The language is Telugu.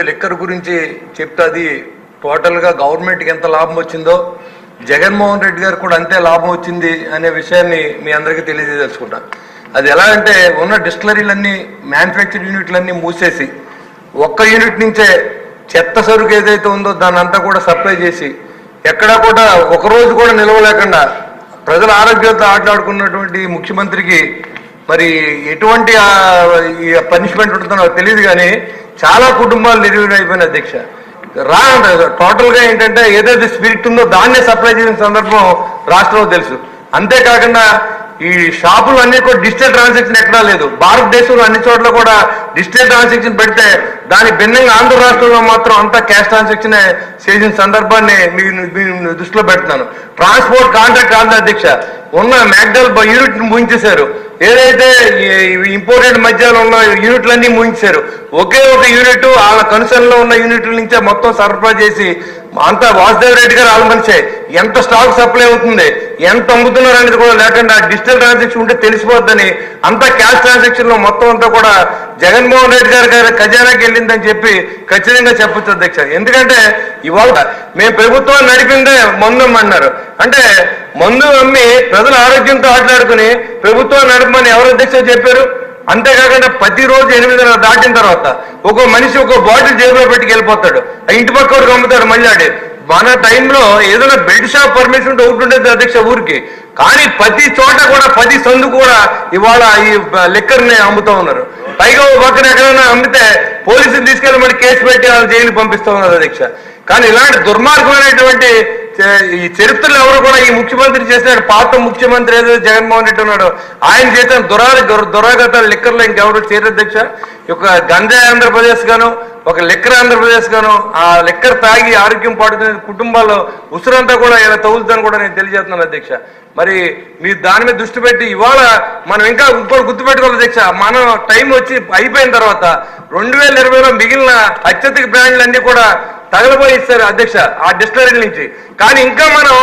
లిక్కర్ గురించి చెప్తే అది టోటల్గా గవర్నమెంట్కి ఎంత లాభం వచ్చిందో జగన్మోహన్ రెడ్డి గారు కూడా అంతే లాభం వచ్చింది అనే విషయాన్ని మీ అందరికీ తెలియజేసుకుంటా. అది ఎలా అంటే ఉన్న డిస్టిలరీలన్నీ మ్యానుఫ్యాక్చర్ యూనిట్లన్నీ మూసేసి ఒక్క యూనిట్ నుంచే చెత్త సరుకు ఏదైతే ఉందో దాన్ని అంతా కూడా సప్లై చేసి ఎక్కడా కూడా ఒకరోజు కూడా నిలవలేకుండా ప్రజల ఆరోగ్యంతో ఆటలాడుకున్నటువంటి ముఖ్యమంత్రికి మరి ఎటువంటి పనిష్మెంట్ ఉంటుందో తెలియదు, కానీ చాలా కుటుంబాలు నిర్వీర్యమైపోయిన అధ్యక్ష. టోటల్గా ఏంటంటే ఏదైతే స్పిరిట్ ఉందో దాన్నే సప్లై చేసిన సందర్భం రాష్ట్రంలో తెలుసు. అంతేకాకుండా ఈ షాపులు అన్ని కూడా డిజిటల్ ట్రాన్సాక్షన్ ఎక్కడా లేదు. భారతదేశంలో అన్ని చోట్ల కూడా డిజిటల్ ట్రాన్సాక్షన్ పెడితే దాని భిన్నంగా ఆంధ్ర రాష్ట్రంలో మాత్రం అంతా క్యాష్ ట్రాన్సాక్షన్ చేసిన సందర్భాన్ని మీ దృష్టిలో పెడుతున్నాను. ట్రాన్స్పోర్ట్ కాంట్రాక్ట్ కాదు అధ్యక్ష, ఉన్న మ్యాక్డల్ యూనిట్ ముగించేశారు. ఏదైతే ఇంపోర్టెడ్ మద్యాలు ఉన్న యూనిట్లన్నీ ముగించారు. ఒకే ఒక యూనిట్ వాళ్ళ కన్సర్న్లో ఉన్న యూనిట్ల నుంచే మొత్తం సరఫరా చేసి అంతా వాసుదేవ్ రెడ్డి గారు వాళ్ళ మనిషే ఎంత స్టాక్ సప్లై అవుతుంది, ఎంత అమ్ముతున్నారు అనేది కూడా లేకుండా డిజిటల్ ట్రాన్సాక్షన్ ఉంటే తెలిసిపోద్దని అంతా క్యాష్ ట్రాన్సాక్షన్ లో మొత్తం అంతా కూడా జగన్మోహన్ రెడ్డి గారి ఖజానాకి వెళ్ళిందని చెప్పి ఖచ్చితంగా చెప్పొచ్చు అధ్యక్ష. ఎందుకంటే ఇవాళ మేము ప్రభుత్వాన్ని నడిపిందే మందు అన్నారు. అంటే మందు అమ్మి ప్రజల ఆరోగ్యంతో ఆటలాడుకుని ప్రభుత్వాన్ని నడపమని ఎవరు అధ్యక్ష చెప్పారు? అంతేకాకుండా ప్రతిరోజు 8:30 దాటిన తర్వాత ఒక్కో మనిషి ఒక్కో బాటిల్ జేబులో పెట్టుకు వెళ్ళిపోతాడు. ఇంటి పక్కడికి అమ్ముతాడు మళ్ళీ. మన టైంలో ఏదైనా బెల్ట్ షాప్ పర్మిషన్ ఉంటే ఒకటి ఉండేది అధ్యక్ష ఊరికి, కానీ ప్రతి చోట కూడా 10 సందు కూడా ఇవాళ ఈ లిక్కర్ని అమ్ముతూ ఉన్నారు. పైగా పక్కన ఎక్కడైనా అమ్మితే పోలీసులు తీసుకెళ్ళి మళ్ళీ కేసు పెట్టి వాళ్ళు జైలు పంపిస్తూ ఉన్నారు అధ్యక్ష. కానీ ఇలాంటి దుర్మార్గమైనటువంటి ఈ చరిత్రలో ఎవరు కూడా ఈ ముఖ్యమంత్రి చేసినాడు. పాత ముఖ్యమంత్రి ఏదో జగన్మోహన్ రెడ్డి ఉన్నాడు, ఆయన చేసిన దురాగతాలు లిక్కర్లో ఇంకెవరు చేయరు అధ్యక్ష. ఒక గంజాయి ఆంధ్రప్రదేశ్ గాను, ఒక లిక్కర్ ఆంధ్రప్రదేశ్ గాను, ఆ లిక్కర్ తాగి ఆరోగ్యం పాడుతున్న కుటుంబాల్లో ఉసురంతా కూడా ఇలా తగులుతుందని కూడా నేను తెలియజేస్తున్నాను అధ్యక్ష. మరి మీరు దాని మీద దృష్టి పెట్టి ఇవాళ మనం ఇంకా ఇంకోటి గుర్తుపెట్టుకోవాలి అధ్యక్ష. మనం టైం వచ్చి అయిపోయిన తర్వాత 2020లో మిగిలిన అత్యధిక బ్రాండ్లు అన్ని కూడా తగలబోయి ఇస్తారు అధ్యక్ష ఆ డిస్టిలరీ నుంచి. కానీ ఇంకా మనం